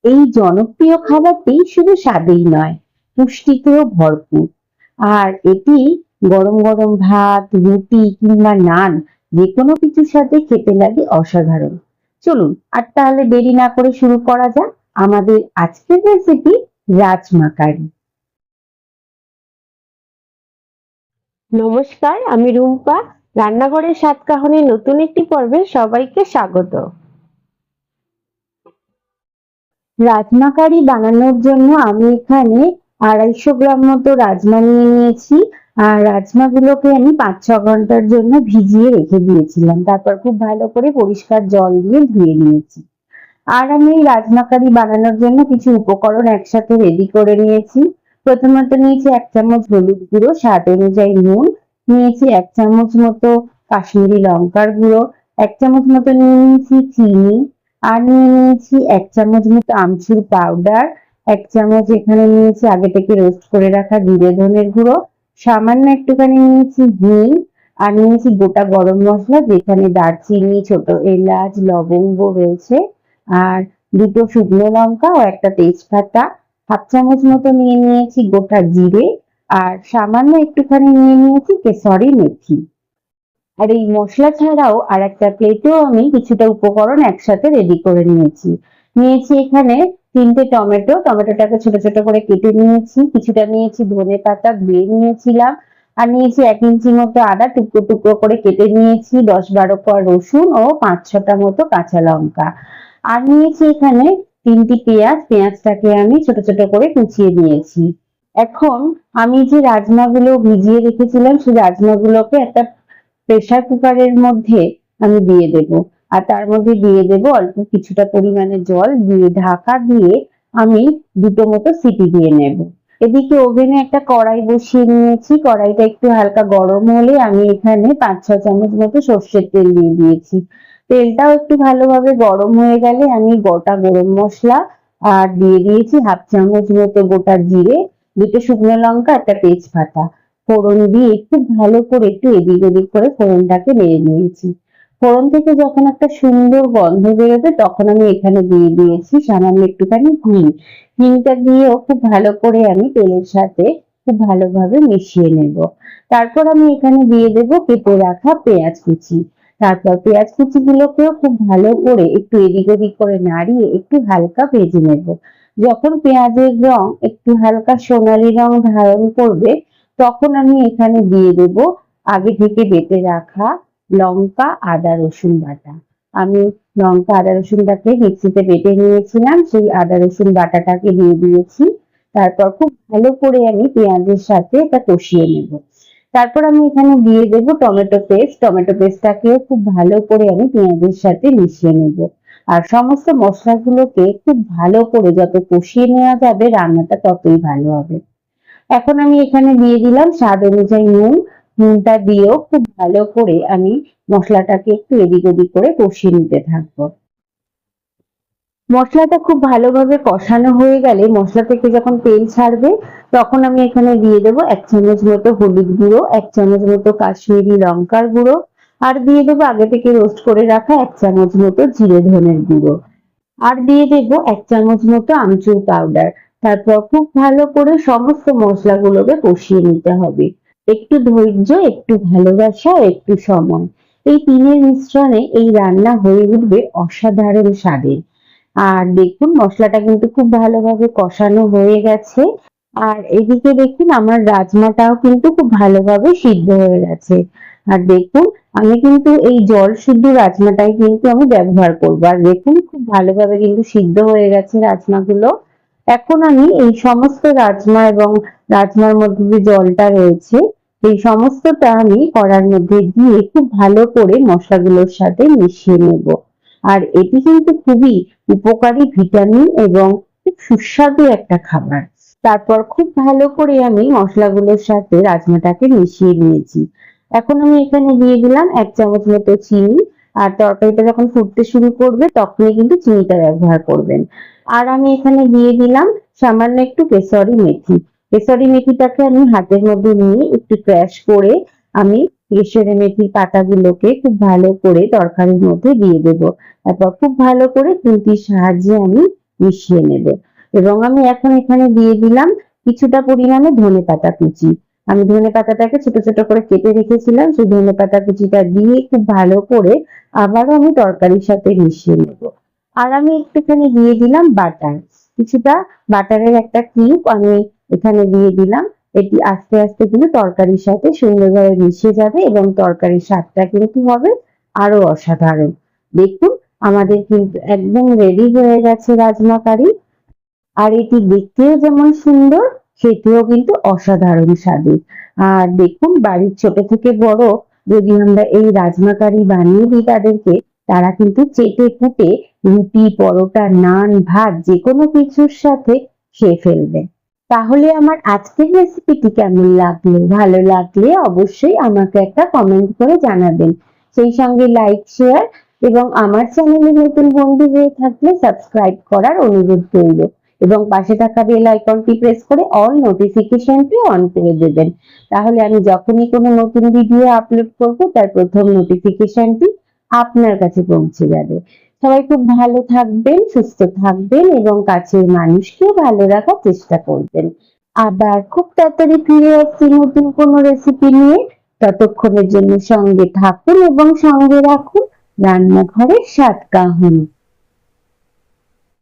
এই জনপ্রিয় খাবারটি শুধু স্বাদেই নয়, পুষ্টিতেও ভরপুর। আর এটি গরম গরম ভাত, রুটি কিংবা নান যেকোনো কিছুর সাথে খেতে লাগে অসাধারণ। চলুন আর তাহলে দেরি না করে শুরু করা যাক আমাদের আজকের রেসিপি, রাজমা কারি। নমস্কার, আমি রুম্পা। রান্নাঘরের স্বাদ কাহনের নতুন একটি পর্বে সবাইকে স্বাগত। রাজমা কারি বানানোর জন্য আমি এখানে 250 গ্রাম মতো রাজমা নিয়ে নিয়েছি। আর রাজমাগুলোকে আমি 5-6 ঘন্টার জন্য ভিজিয়ে রেখে দিয়েছিলাম, তারপর খুব ভালো করে পরিষ্কার জল দিয়ে ধুয়ে নিয়েছি। আর আমি এই রাজমা কারি বানানোর জন্য কিছু উপকরণ একসাথে রেডি করে নিয়েছি। প্রথমত নিয়েছি 1 চামচ হলুদ গুঁড়ো, স্বাদ অনুযায়ী নুন, নিয়েছি 1 চামচ মতো কাশ্মীরি লঙ্কার গুঁড়ো, 1 চামচ মতো নিয়ে নিয়েছি চিনি, আর নিয়ে নিয়েছি 1 চামচ মতো আমচুর পাউডার, 1 চামচ এখানে নিয়েছি আগে থেকে রোস্ট করে রাখা জিরে ধনের গুঁড়ো, সামান্য একটুখানি নিয়েছি হিং, আর নিয়েছি গোটা গরম মশলা যেখানে দারচিনি, ছোট এলাচ, লবঙ্গ রয়েছে, আর 2টো শুকনো লঙ্কা ও 1টা তেজপাতা, 1/2 চামচ মতো নিয়ে নিয়েছি গোটা জিরে, আর সামান্য একটুখানি নিয়ে নিয়েছি কেশরি মেথি। আর এই মশলা ছাড়াও আর একটা প্লেটেও আমি কিছুটা উপকরণ একসাথে রেডি করে নিয়েছি। নিয়েছি এখানে 3টে টমেটো, টমেটোটাকে ছোট ছোট করে কেটে নিয়েছি, কিছুটা নিয়েছি ধনে পাতা ধুয়ে নিয়েছিলাম, আর নিয়েছি 1 ইঞ্চি মতো আদা টুকরো টুকরো করে কেটে নিয়েছি, 10-12 কোয়া রসুন ও 5-6টা মতো কাঁচা লঙ্কা। আর নিয়েছি এখানে 3টি পেঁয়াজ, পেঁয়াজটাকে আমি ছোট ছোট করে কুচিয়ে নিয়েছি। এখন আমি যে রাজমাগুলো ভিজিয়ে রেখেছিলাম সেই রাজমাগুলোকে একটা প্রেসার কুকারের মধ্যে আমি দিয়ে দেব, আর তার মধ্যে দিয়ে দেব অল্প কিছুটা পরিমাণে জল দিয়ে ঢাকা দিয়ে আমি 2টো মতো সিটি দিয়ে নেব। এদিকে ওভেনে একটা কড়াই বসিয়ে নিয়েছি, কড়াইটা একটু হালকা গরম হলে আমি এখানে 5-6 চামচ মতো সর্ষের তেল দিয়ে দিয়েছি। তেলটাও একটু ভালোভাবে গরম হয়ে গেলে আমি গোটা গরম মশলা আর দিয়ে দিয়েছি 1/2 চামচ মতো গোটা জিরে, 2টো শুকনো লঙ্কা, একটা তেজপাতা ফোড়ন দিয়ে খুব ভালো করে একটু এদিক ওদিক করে ফোড়নটাকে নেড়ে নিয়েছি। ফোড়ন থেকে যখন একটা সুন্দর গন্ধ বেরোবে তখন আমি এখানে দিয়ে দিয়েছি সামান্য একটুখানি হিং। হিংটা দিয়েও খুব ভালো করে আমি তেলের সাথে খুব ভালোভাবে মিশিয়ে নেব। তারপর আমি এখানে দিয়ে দেব কেটে রাখা পেঁয়াজ কুচি। তারপর পেঁয়াজ কুচিগুলোকেও খুব ভালো করে একটু এদিক ওদিক করে নাড়িয়ে একটু হালকা ভেজে নেব। যখন পেঁয়াজের রং একটু হালকা সোনালী রং ধারণ করবে তখন আমি এখানে দিয়ে দেব আগে থেকে বেটে রাখা লঙ্কা, আদা, রসুন বাটা। আমি লঙ্কা, আদা, রসুনটাকে মিক্সিতে বেটে নিয়েছিলাম, সেই আদা রসুন বাটাটাকে দিয়ে দিয়েছি। তারপর খুব ভালো করে আমি পেঁয়াজের সাথে এটা কষিয়ে নেব। তারপর আমি এখানে দিয়ে দেব টমেটো পেস্ট, টমেটো পেস্টটাকেও খুব ভালো করে আমি পেঁয়াজের সাথে মিশিয়ে নেব। আর সমস্ত মশলাগুলোকে খুব ভালো করে যত কষিয়ে নেওয়া যাবে রান্নাটা ততই ভালো হবে। এখন আমি এখানে দিয়ে দিলাম স্বাদ অনুযায়ী নুন, নুনটা দিয়েও খুব ভালো করে আমি মশলাটাকে একটু এদিক ওদিক করে কষিয়ে নিতে থাকবো। মশলাটা খুব ভালোভাবে কষানো হয়ে গেলে মশলা থেকে যখন তেল ছাড়বে তখন আমি এখানে দিয়ে দেবো 1 চামচ মতো হলুদ গুঁড়ো, 1 চামচ মতো কাশ্মীরি লঙ্কার গুঁড়ো, আর দিয়ে দেবো আগে থেকে রোস্ট করে রাখা 1 চামচ মতো জিরে ধনের গুঁড়ো, আর দিয়ে দেব 1 চামচ মতো আমচুর পাউডার। তারপর খুব ভালো করে সমস্ত মশলাগুলোকে কষিয়ে নিতে হবে। একটু ধৈর্য, একটু ভালোবাসা, একটু সময়, এই তিনের মিশ্রণে এই রান্না হয়ে উঠবে অসাধারণ স্বাদের। আর দেখুন মশলাটা কিন্তু খুব ভালোভাবে কষানো হয়ে গেছে। আর এদিকে দেখুন আমার রাজমাটাও কিন্তু খুব ভালোভাবে সিদ্ধ হয়ে গেছে। আর দেখুন আমি কিন্তু এই জল সিদ্ধ রাজমাটাই কিন্তু আমি ব্যবহার করবো। আর দেখুন খুব ভালোভাবে কিন্তু সিদ্ধ হয়ে গেছে রাজমাগুলো। এখন আমি এই সমস্ত রাজমা এবং রাজমার মধ্যে যে জলটা রয়েছে এই সমস্তটা আমি কড়ার মধ্যে দিয়ে খুব ভালো করে মশলাগুলোর সাথে মিশিয়ে নেব। আর এটি কিন্তু খুবই উপকারী ভিটামিন এবং খুব সুস্বাদু একটা খাবার। তারপর খুব ভালো করে আমি মশলাগুলোর সাথে রাজমাটাকে মিশিয়ে নিয়েছি। এখন আমি এখানে দিয়ে দিলাম 1 চামচ মতো চিনি, আর তরকারিটা যখন ফুটতে শুরু করবে তখনই কিন্তু চিনিটা ব্যবহার করবেন। আর আমি এখানে দিয়ে দিলাম সামান্য একটু কেশরি মেথি। কেশরি মেথিটাকে আমি হাতের মধ্যে নিয়ে একটু ক্র্যাশ করে আমি কেশরি মেথির পাতাগুলোকে খুব ভালো করে তরকারির মধ্যে দিয়ে দেব। তারপর খুব ভালো করে খুন্তির সাহায্যে আমি মিশিয়ে নেব। এবং আমি এখন এখানে দিয়ে দিলাম কিছুটা পরিমাণে ধনেপাতা কুচি। আমি ধনেপাতাটাকে ছোট ছোট করে কেটে রেখেছিলাম, সেই ধনেপাতা কুচিটা দিয়ে খুব ভালো করে আবারও আমি তরকারির সাথে মিশিয়ে নেব। আর আমি একটুখানি দিয়ে দিলাম বাটার, কিছুটা বাটারের একটা কিউব আমি এখানে দিয়ে দিলাম। এটি আস্তে আস্তে কিন্তু তরকারির সাথে সুন্দরভাবে মিশে যাবে এবং তরকারির স্বাদটা কিন্তু হবে আরো অসাধারণ। দেখুন আমাদের কিন্তু একদম রেডি হয়ে গেছে রাজমা কারি। আর এটি দেখতেও যেমন সুন্দর, খেতেও কিন্তু অসাধারণ স্বাদের। আর দেখুন বাড়ির ছোট থেকে বড় যদি আমরা এই রাজমা কারি বানিয়ে দিই তাদেরকে, তারা কিন্তু চেটে পুটে রুটি, পরোটা, নান, ভাত যেকোনো কিছুর সাথে খেয়ে ফেলবে। তাহলে আমার আজকের রেসিপিটি কেমন লাগলো? ভালো লাগলে অবশ্যই আমাকে একটা কমেন্ট করে জানাবেন। সেই সঙ্গে লাইক, শেয়ার এবং আমার চ্যানেলে নতুন বন্ধু হয়ে থাকলে সাবস্ক্রাইব করার অনুরোধ রইল। এবং পাশে থাকা বেল আইকনটি প্রেস করে অল নোটিফিকেশনটি অন করে দেবেন। তাহলে আমি যখনই কোনো নতুন ভিডিও আপলোড করব তার প্রথম নোটিফিকেশনটি আপনার কাছে পৌঁছে যাবে। সবাই খুব ভালো থাকবেন, সুস্থ থাকবেন এবং কাছের মানুষকেও ভালো রাখার চেষ্টা করবেন। আবার খুব তাড়াতাড়ি ফিরে আসছি নতুন কোনো রেসিপি নিয়ে। ততক্ষণের জন্য সঙ্গে থাকুন এবং সঙ্গে রাখুন রান্নাঘরের স্বাদ কাহন।